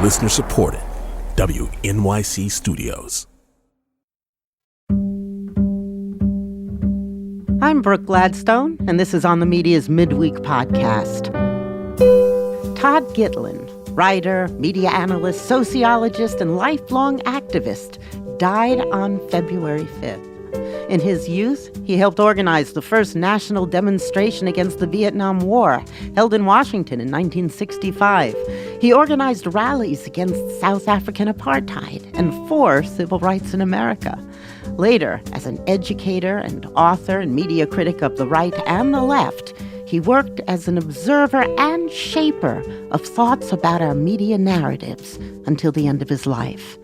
Listener supported. WNYC Studios. I'm Brooke Gladstone, and this is On the Media's Midweek Podcast. Todd Gitlin, writer, media analyst, sociologist, and lifelong activist, died on February 5th. In his youth, he helped organize the first national demonstration against the Vietnam War, held in Washington in 1965. He organized rallies against South African apartheid and for civil rights in America. Later, as an educator and author and media critic of the right and the left, he worked as an observer and shaper of thoughts about our media narratives until the end of his life.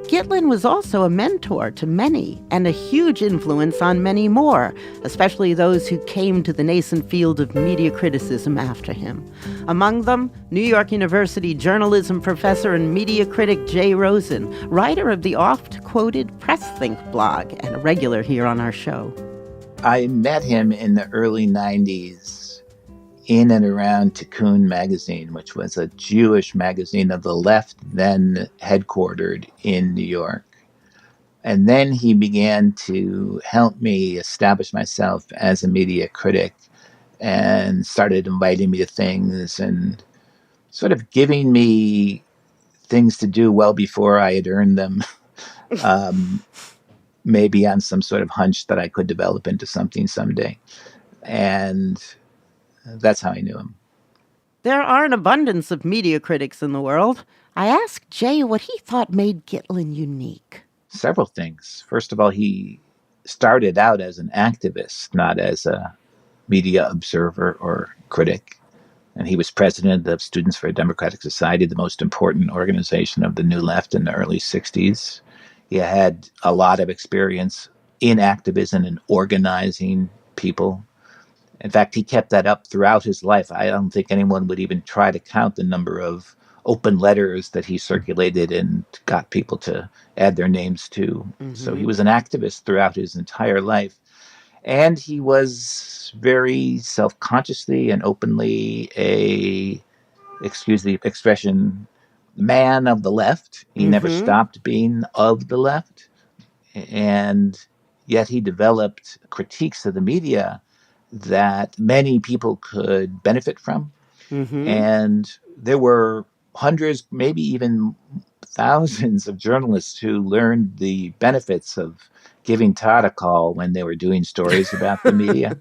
Gitlin was also a mentor to many and a huge influence on many more, especially those who came to the nascent field of media criticism after him. Among them, New York University journalism professor and media critic Jay Rosen, writer of the oft-quoted pressthink blog and a regular here on our show. I met him in the early 90s in and around Tikkun magazine, which was a Jewish magazine of the left, then headquartered in New York. And then he began to help me establish myself as a media critic and started inviting me to things and sort of giving me things to do well before I had earned them, maybe on some sort of hunch that I could develop into something someday. And that's how I knew him. There are an abundance of media critics in the world. I asked Jay what he thought made Gitlin unique. Several things. First of all, he started out as an activist, not as a media observer or critic. And he was president of Students for a Democratic Society, the most important organization of the New Left in the early 60s. He had a lot of experience in activism and organizing people. In fact, he kept that up throughout his life. I don't think anyone would even try to count the number of open letters that he circulated and got people to add their names to. Mm-hmm. So he was an activist throughout his entire life. And he was very self-consciously and openly excuse the expression, man of the left. He never stopped being of the left. And yet he developed critiques of the media that many people could benefit from. Mm-hmm. And there were hundreds, maybe even thousands of journalists who learned the benefits of giving Todd a call when they were doing stories about the media.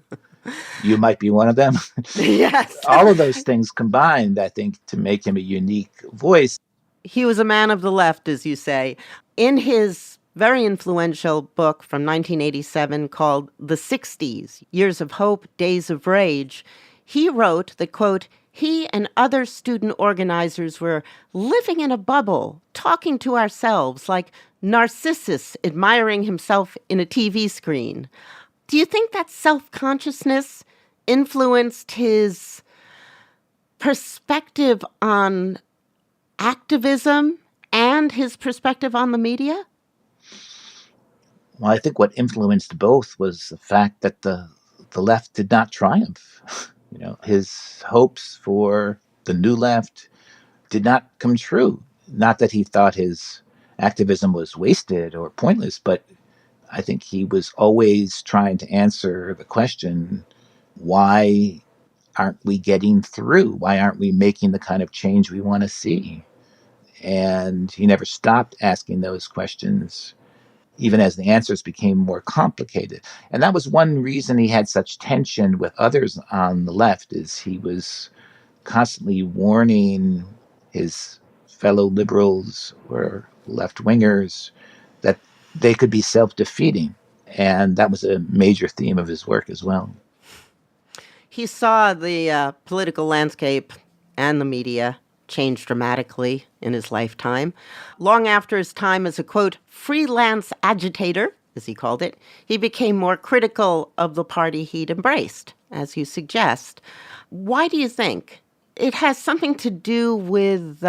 You might be one of them. Yes. All of those things combined, I think, to make him a unique voice. He was a man of the left, as you say. In his very influential book from 1987 called The 60s, Years of Hope, Days of Rage, he wrote that, quote, he and other student organizers were living in a bubble, talking to ourselves like Narcissus admiring himself in a TV screen. Do you think that self-consciousness influenced his perspective on activism and his perspective on the media? Well, I think what influenced both was the fact that the left did not triumph. You know, his hopes for the new left did not come true. Not that he thought his activism was wasted or pointless, but I think he was always trying to answer the question, why aren't we getting through? Why aren't we making the kind of change we want to see? And he never stopped asking those questions, even as the answers became more complicated. And that was one reason he had such tension with others on the left, is he was constantly warning his fellow liberals or left-wingers that they could be self-defeating. And that was a major theme of his work as well. He saw the political landscape and the media change dramatically in his lifetime. Long after his time as a, quote, freelance agitator, as he called it, he became more critical of the party he'd embraced, as you suggest. Why do you think? It has something to do with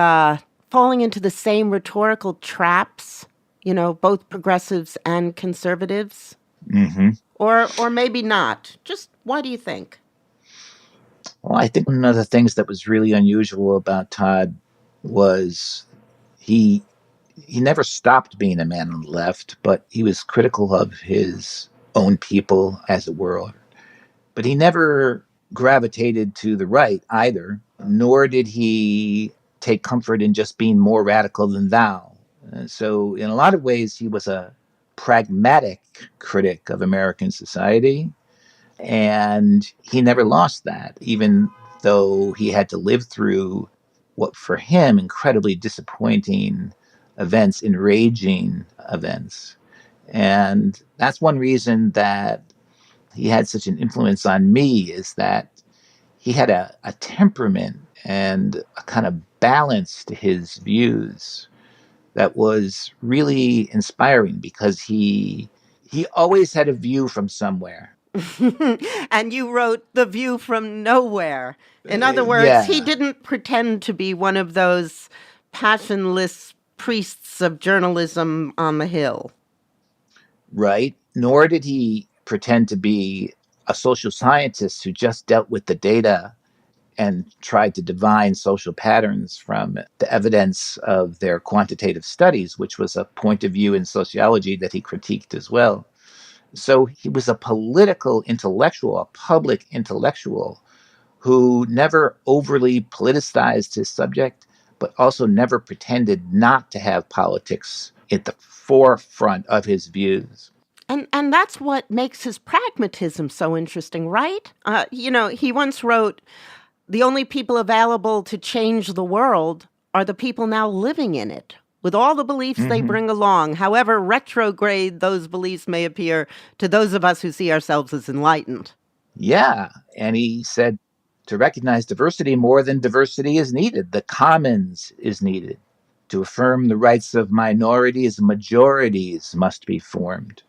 falling into the same rhetorical traps, you know, both progressives and conservatives? Mm-hmm. Or maybe not. Just why do you think? Well, I think one of the things that was really unusual about Todd was He never stopped being a man on the left, but he was critical of his own people, as it were. But he never gravitated to the right either, nor did he take comfort in just being more radical than thou. So, in a lot of ways, he was a pragmatic critic of American society, and he never lost that, even though he had to live through what, for him, incredibly disappointing events, enraging events. And that's one reason that he had such an influence on me, is that he had a temperament and a kind of balance to his views that was really inspiring, because he always had a view from somewhere. And you wrote The View from Nowhere. In other words, he Yeah, didn't pretend to be one of those passionless priests of journalism on the Hill. right. Nor did he pretend to be a social scientist who just dealt with the data and tried to divine social patterns from the evidence of their quantitative studies, which was a point of view in sociology that he critiqued as well. So he was a political intellectual, a public intellectual, who never overly politicized his subject, but also never pretended not to have politics at the forefront of his views. And that's what makes his pragmatism so interesting, right? He once wrote, "The only people available to change the world are the people now living in it, with all the beliefs they Mm-hmm. bring along, however retrograde those beliefs may appear to those of us who see ourselves as enlightened." Yeah. And he said to recognize diversity more than diversity is needed. The commons is needed. To affirm the rights of minorities, majorities must be formed.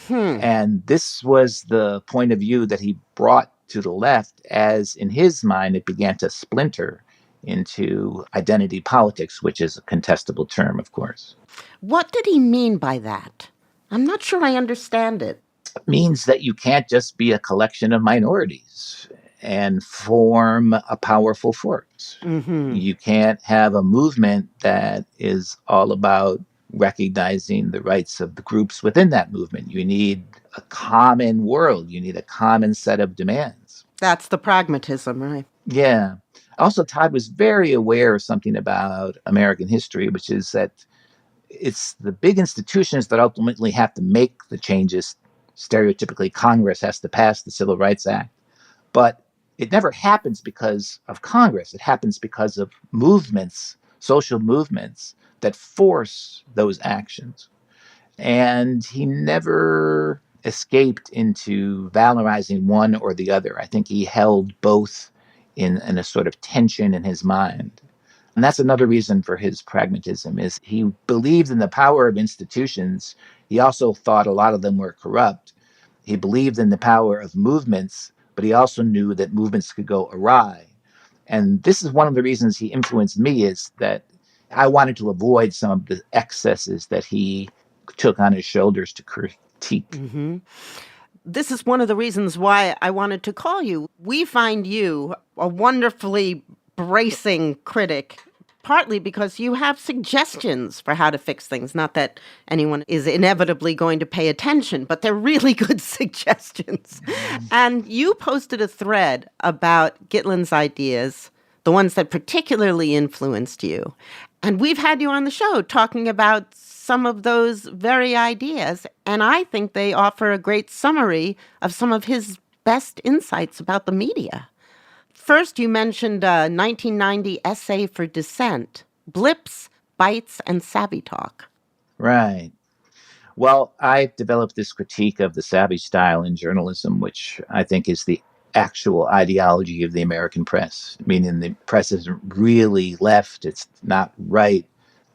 Hmm. And this was the point of view that he brought to the left, as in his mind it began to splinter into identity politics, which is a contestable term, of course. What did he mean by that? I'm not sure I understand it. It means that you can't just be a collection of minorities and form a powerful force. Mm-hmm. You can't have a movement that is all about recognizing the rights of the groups within that movement. You need a common world, you need a common set of demands. That's the pragmatism, right? Yeah. Also, Todd was very aware of something about American history, which is that it's the big institutions that ultimately have to make the changes. Stereotypically, Congress has to pass the Civil Rights Act, but it never happens because of Congress. It happens because of movements, social movements that force those actions. And he never escaped into valorizing one or the other. I think he held both in a sort of tension in his mind. And that's another reason for his pragmatism, is he believed in the power of institutions. He also thought a lot of them were corrupt. He believed in the power of movements, but he also knew that movements could go awry. And this is one of the reasons he influenced me, is that I wanted to avoid some of the excesses that he took on his shoulders to critique. Mm-hmm. This is one of the reasons why I wanted to call you. We find you a wonderfully bracing critic, partly because you have suggestions for how to fix things. Not that anyone is inevitably going to pay attention, but they're really good suggestions. And you posted a thread about Gitlin's ideas, the ones that particularly influenced you. And we've had you on the show talking about some of those very ideas, and I think they offer a great summary of some of his best insights about the media. First, you mentioned a 1990 essay for Dissent, Blips, Bites, and Savvy Talk. Right. Well, I've developed this critique of the savage style in journalism, which I think is the actual ideology of the American press, meaning the press isn't really left, it's not right.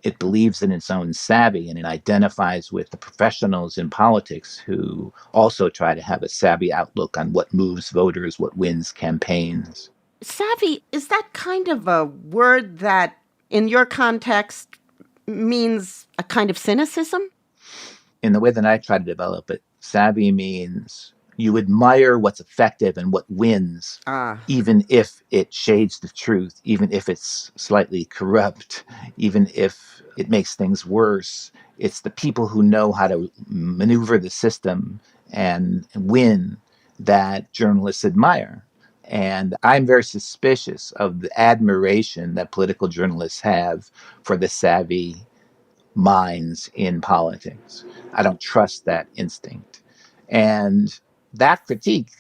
It believes in its own savvy, and it identifies with the professionals in politics who also try to have a savvy outlook on what moves voters, what wins campaigns. Savvy, is that kind of a word that, in your context, means a kind of cynicism? In the way that I try to develop it, savvy means You admire what's effective and what wins, Ah. even if it shades the truth, even if it's slightly corrupt, even if it makes things worse. It's the people who know how to maneuver the system and win that journalists admire. And I'm very suspicious of the admiration that political journalists have for the savvy minds in politics. I don't trust that instinct. And that critique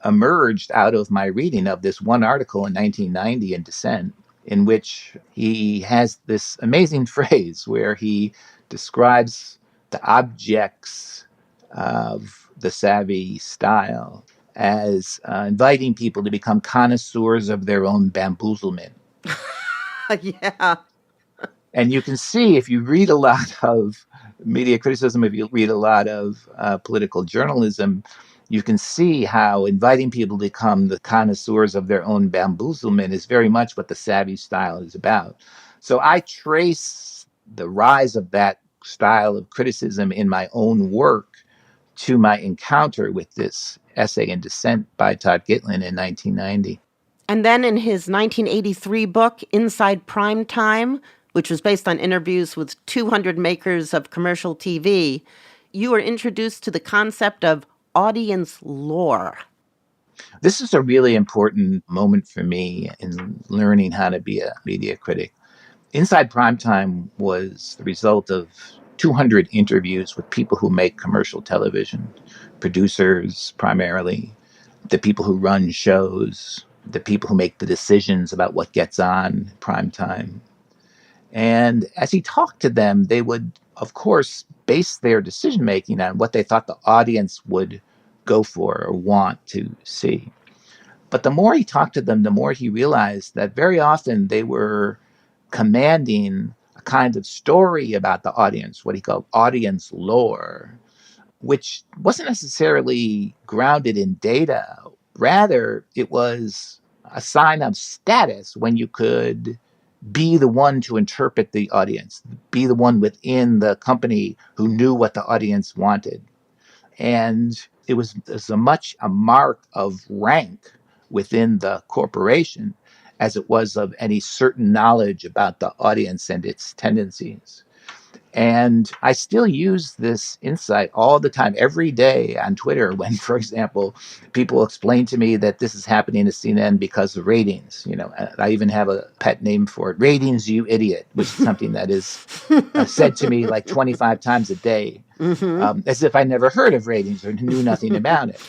emerged out of my reading of this one article in 1990 in Dissent, in which he has this amazing phrase where he describes the objects of the savvy style as inviting people to become connoisseurs of their own bamboozlement. Yeah. And you can see if you read a lot of media criticism, if you read a lot of political journalism, you can see how inviting people to become the connoisseurs of their own bamboozlement is very much what the savvy style is about. So I trace the rise of that style of criticism in my own work to my encounter with this essay in Dissent by Todd Gitlin in 1990. And then in his 1983 book, Inside Prime Time, which was based on interviews with 200 makers of commercial TV, you were introduced to the concept of audience lore. This is a really important moment for me in learning how to be a media critic. Inside Primetime was the result of 200 interviews with people who make commercial television, producers primarily, the people who run shows, the people who make the decisions about what gets on primetime. And as he talked to them, they would, of course, base their decision making on what they thought the audience would go for or want to see. But the more he talked to them, the more he realized that very often they were commanding a kind of story about the audience, what he called audience lore, which wasn't necessarily grounded in data. Rather, it was a sign of status when you could be the one to interpret the audience, be the one within the company who knew what the audience wanted. And it was as much a mark of rank within the corporation as it was of any certain knowledge about the audience and its tendencies. And I still use this insight all the time, every day on Twitter, when, for example, people explain to me that this is happening to CNN because of ratings. You know, I even have a pet name for it, ratings, you idiot, which is something that is said to me like 25 times a day, as if I never heard of ratings or knew nothing about it.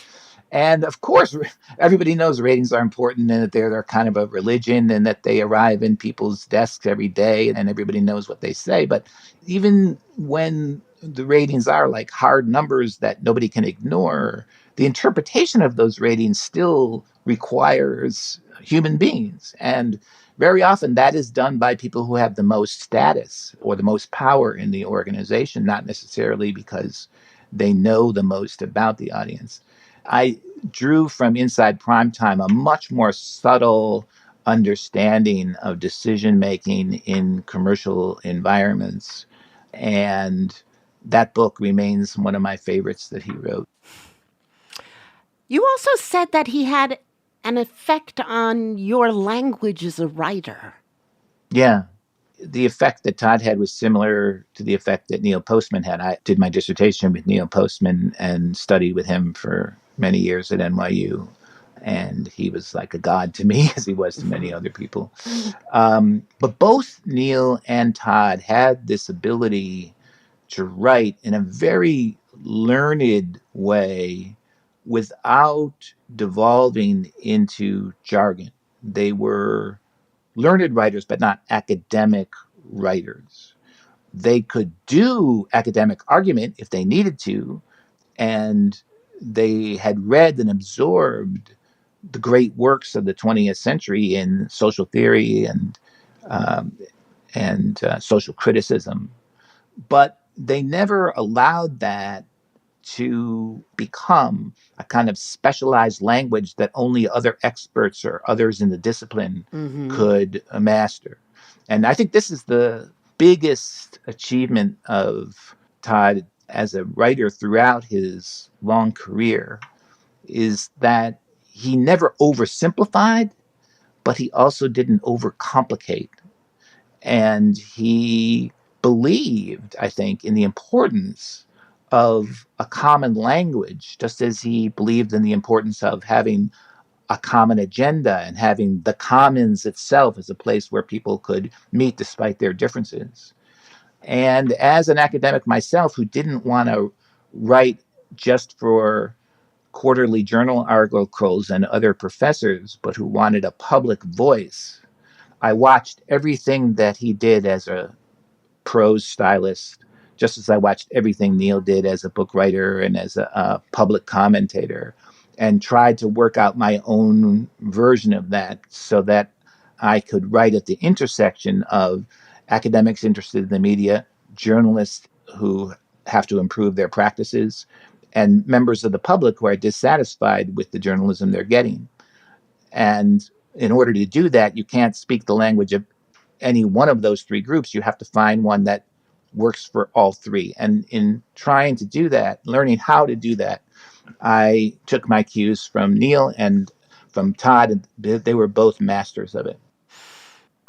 And of course, everybody knows ratings are important and that they're kind of a religion and that they arrive in people's desks every day and everybody knows what they say. But even when the ratings are like hard numbers that nobody can ignore, the interpretation of those ratings still requires human beings. And very often that is done by people who have the most status or the most power in the organization, not necessarily because they know the most about the audience. I drew from Inside Primetime a much more subtle understanding of decision making in commercial environments. And that book remains one of my favorites that he wrote. You also said that he had an effect on your language as a writer. Yeah. The effect that Todd had was similar to the effect that Neil Postman had. I did my dissertation with Neil Postman and studied with him for many years at NYU. And he was like a god to me, as he was to many other people. But both Neil and Todd had this ability to write in a very learned way without devolving into jargon. They were learned writers, but not academic writers. They could do academic argument if they needed to, and they had read and absorbed the great works of the 20th century in social theory um, and social criticism, but they never allowed that to become a kind of specialized language that only other experts or others in the discipline could master. And I think this is the biggest achievement of Todd as a writer throughout his long career, is that he never oversimplified, but he also didn't overcomplicate. And he believed, I think, in the importance of a common language, just as he believed in the importance of having a common agenda and having the commons itself as a place where people could meet despite their differences. And as an academic myself who didn't want to write just for quarterly journal articles and other professors, but who wanted a public voice, I watched everything that he did as a prose stylist, just as I watched everything Neil did as a book writer and as a public commentator, and tried to work out my own version of that so that I could write at the intersection of academics interested in the media, journalists who have to improve their practices, and members of the public who are dissatisfied with the journalism they're getting. And in order to do that, you can't speak the language of any one of those three groups. You have to find one that works for all three. And in trying to do that, learning how to do that, I took my cues from Neil and from Todd, and they were both masters of it.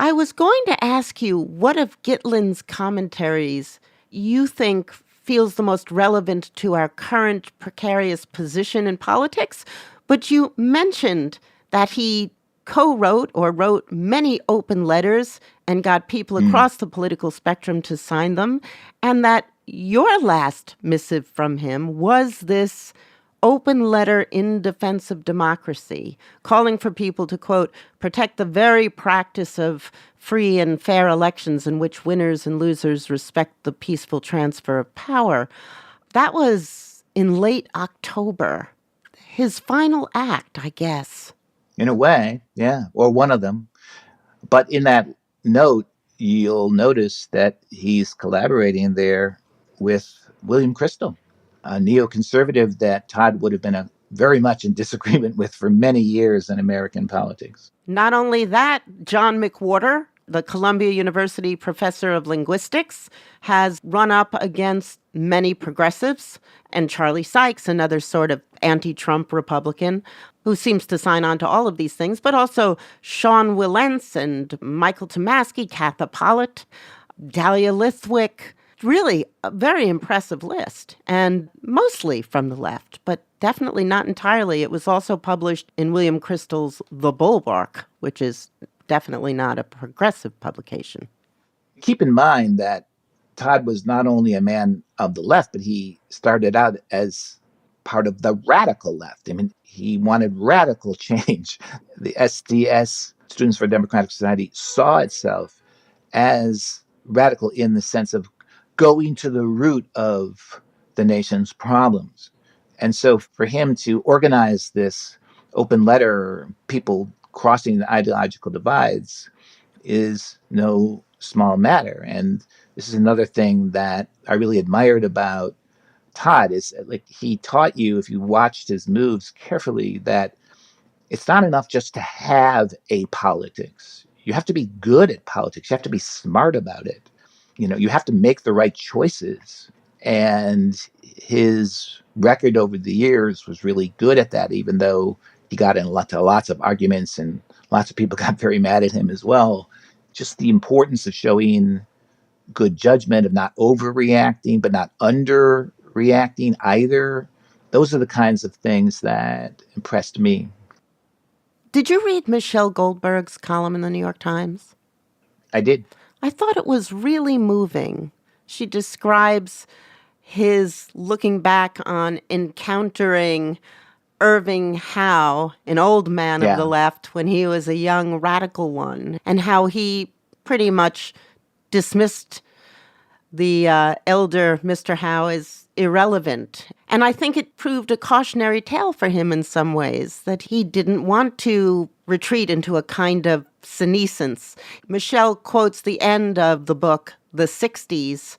I was going to ask you, what of Gitlin's commentaries you think feels the most relevant to our current precarious position in politics? But you mentioned that he co-wrote or wrote many open letters and got people across the political spectrum to sign them, and that your last missive from him was this open letter in defense of democracy, calling for people to, quote, protect the very practice of free and fair elections in which winners and losers respect the peaceful transfer of power. That was in late October. His final act, I guess. In a way, yeah, or one of them. But in that note, you'll notice that he's collaborating there with William Crystal, a neoconservative that Todd would have been very much in disagreement with for many years in American politics. Not only that, John McWhorter, the Columbia University professor of linguistics, has run up against many progressives, and Charlie Sykes, another sort of anti-Trump Republican, who seems to sign on to all of these things, but also Sean Wilentz and Michael Tomasky, Katha Pollitt, Dahlia Lithwick. Really a very impressive list, and mostly from the left, but definitely not entirely. It was also published in William Crystal's The Bulwark, which is definitely not a progressive publication. Keep in mind that Todd was not only a man of the left, but he started out as part of the radical left. I mean, he wanted radical change. The SDS, Students for a Democratic Society, saw itself as radical in the sense of going to the root of the nation's problems. And so for him to organize this open letter, people crossing the ideological divides, is no small matter. And this is another thing that I really admired about Todd, is like he taught you, if you watched his moves carefully, that it's not enough just to have a politics. You have to be good at politics. You have to be smart about it. You have to make the right choices. And his record over the years was really good at that, even though he got in lots of arguments and lots of people got very mad at him as well. Just the importance of showing good judgment, of not overreacting, but not underreacting either. Those are the kinds of things that impressed me. Did you read Michelle Goldberg's column in the New York Times? I did. I thought it was really moving. She describes his looking back on encountering Irving Howe, an old man of the left, when he was a young radical one, and how he pretty much dismissed the elder Mr. Howe as irrelevant. And I think it proved a cautionary tale for him in some ways, that he didn't want to retreat into a kind of senescence. Michelle quotes the end of the book, The 60s.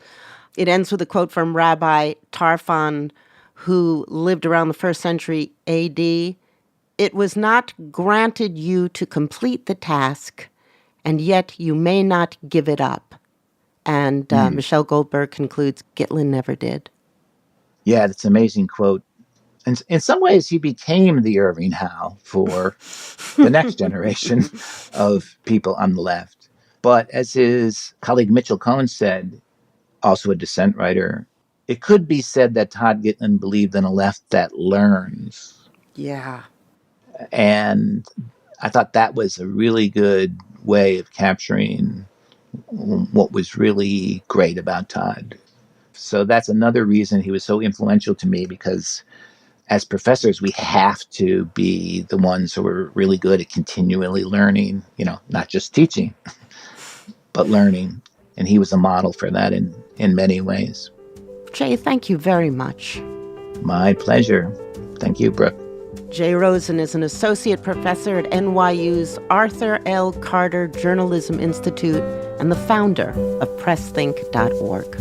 It ends with a quote from Rabbi Tarfon, who lived around the 1st century A.D. It was not granted you to complete the task, and yet you may not give it up. And Michelle Goldberg concludes, Gitlin never did. Yeah, that's an amazing quote. And in some ways, he became the Irving Howe for the next generation of people on the left. But as his colleague Mitchell Cohen said, also a dissent writer, it could be said that Todd Gitlin believed in a left that learns. Yeah. And I thought that was a really good way of capturing what was really great about Todd. So that's another reason he was so influential to me, because as professors, we have to be the ones who are really good at continually learning, not just teaching, but learning. And he was a model for that in many ways. Jay, thank you very much. My pleasure. Thank you, Brooke. Jay Rosen is an associate professor at NYU's Arthur L. Carter Journalism Institute and the founder of pressthink.org.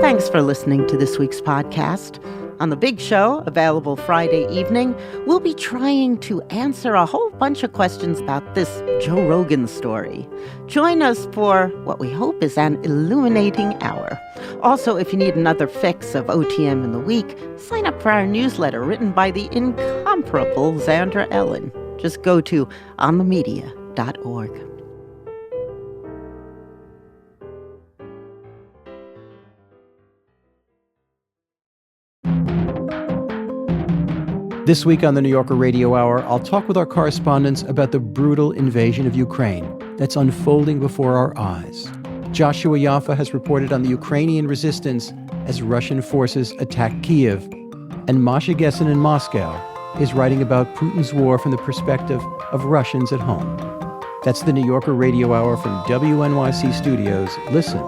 Thanks for listening to this week's podcast. On The Big Show, available Friday evening, we'll be trying to answer a whole bunch of questions about this Joe Rogan story. Join us for what we hope is an illuminating hour. Also, if you need another fix of OTM in the week, sign up for our newsletter written by the incomparable Xandra Ellen. Just go to onthemedia.org. This week on the New Yorker Radio Hour, I'll talk with our correspondents about the brutal invasion of Ukraine that's unfolding before our eyes. Joshua Yaffa has reported on the Ukrainian resistance as Russian forces attack Kyiv, and Masha Gessen in Moscow is writing about Putin's war from the perspective of Russians at home. That's the New Yorker Radio Hour from WNYC Studios. Listen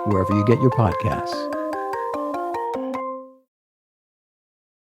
wherever you get your podcasts.